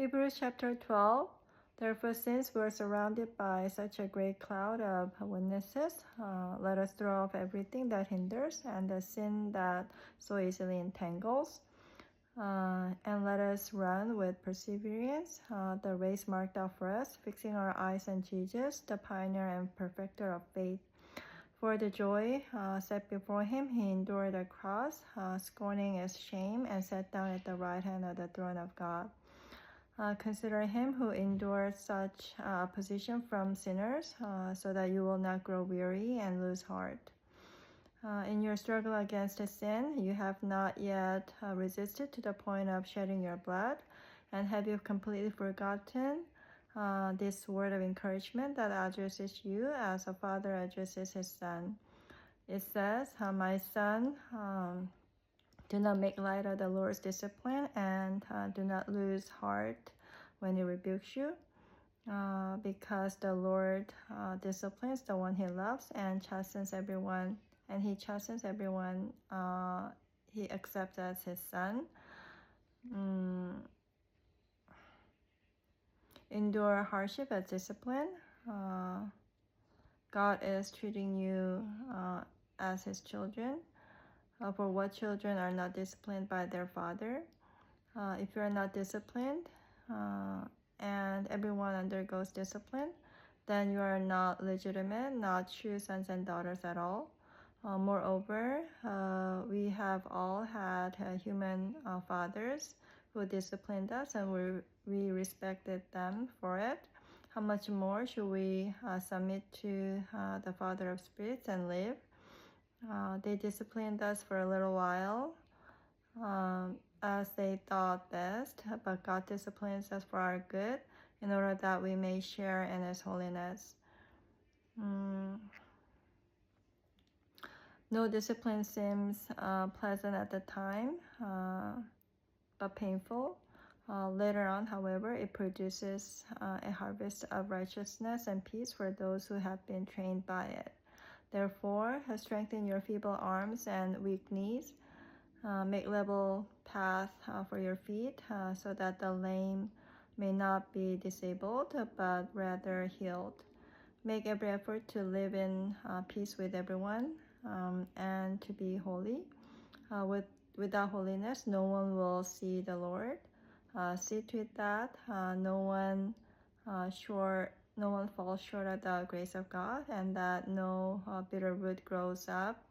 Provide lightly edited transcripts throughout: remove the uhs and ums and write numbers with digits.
Hebrews chapter 12. Therefore, since we are surrounded by such a great cloud of witnesses, let us throw off everything that hinders and the sin that so easily entangles. And let us run with perseverance the race marked out for us, fixing our eyes on Jesus, the pioneer and perfecter of faith. For the joy set before him, he endured the cross, scorning its shame, and sat down at the right hand of the throne of God. Consider him who endured such opposition from sinners, so that you will not grow weary and lose heart. In your struggle against sin, you have not yet resisted to the point of shedding your blood, and have you completely forgotten this word of encouragement that addresses you as a father addresses his son? It says, my son, do not make light of the Lord's discipline, and do not lose heart when he rebukes you, because the Lord disciplines the one he loves and chastens everyone, and he chastens everyone he accepts as his son. Endure hardship as discipline. God is treating you as his children. For what children are not disciplined by their father? If you are not disciplined, and everyone undergoes discipline, then you are not legitimate, not true sons and daughters at all. Moreover, we have all had human fathers who disciplined us, and we respected them for it. How much more should we submit to the Father of spirits and live? They disciplined us for a little while, as they thought best, but God disciplines us for our good, in order that we may share in his holiness. No discipline seems pleasant at the time, but painful. Later on, however, it produces a harvest of righteousness and peace for those who have been trained by it. Therefore, strengthen your feeble arms and weak knees. Make level path for your feet, so that the lame may not be disabled, but rather healed. Make every effort to live in peace with everyone, and to be holy. Without holiness, no one will see the Lord. See to it that no one falls short of the grace of God, and that no bitter root grows up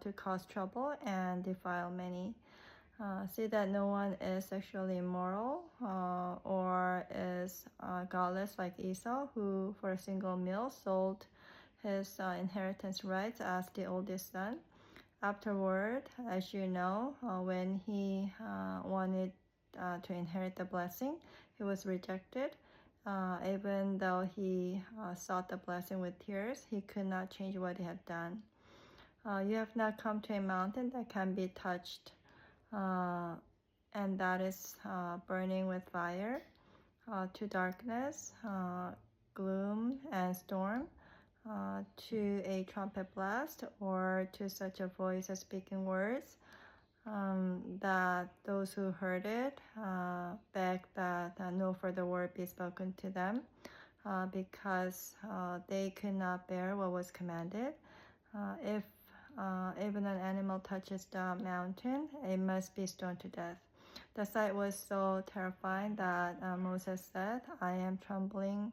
to cause trouble and defile many. See that no one is sexually immoral or is godless like Esau, who for a single meal sold his inheritance rights as the oldest son. Afterward, as you know, when he wanted to inherit the blessing, he was rejected. Even though he sought the blessing with tears, he could not change what he had done. You have not come to a mountain that can be touched, and that is burning with fire, to darkness, gloom, and storm, to a trumpet blast, or to such a voice of speaking words, that those who heard it begged that no further word be spoken to them, because they could not bear what was commanded. If even an animal touches the mountain, it must be stoned to death. The sight was so terrifying that Moses said, I am trembling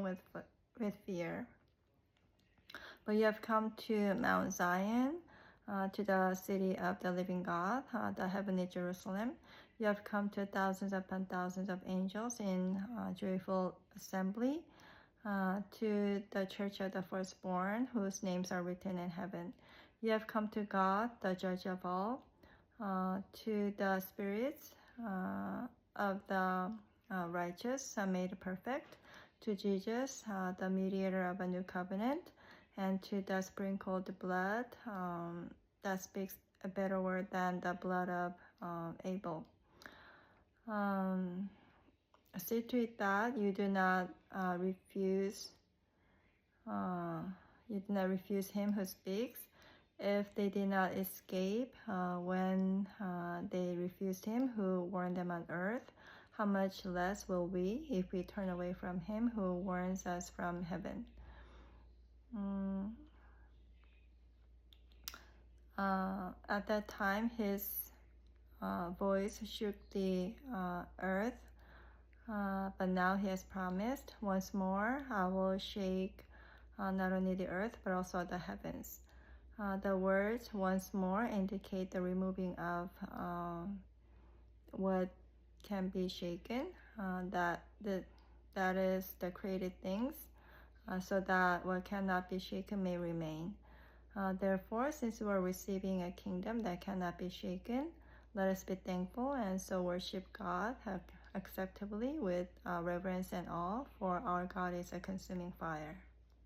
with fear. But you have come to Mount Zion, to the city of the living God, the heavenly Jerusalem. You have come to thousands upon thousands of angels in joyful assembly, to the church of the firstborn, whose names are written in heaven. You have come to God, the judge of all, to the spirits of the righteous made perfect, to Jesus, the mediator of a new covenant, and to the sprinkled blood that speaks a better word than the blood of Abel. See to it that you do not refuse him who speaks. If they did not escape when they refused him who warned them on earth, how much less will we if we turn away from him who warns us from heaven. At that time, his voice shook the earth, but now he has promised, once more I will shake not only the earth but also the heavens. The words once more indicate the removing of what can be shaken, that is the created things, so that what cannot be shaken may remain. Therefore, since we are receiving a kingdom that cannot be shaken, let us be thankful and so worship God acceptably with reverence and awe, for our God is a consuming fire.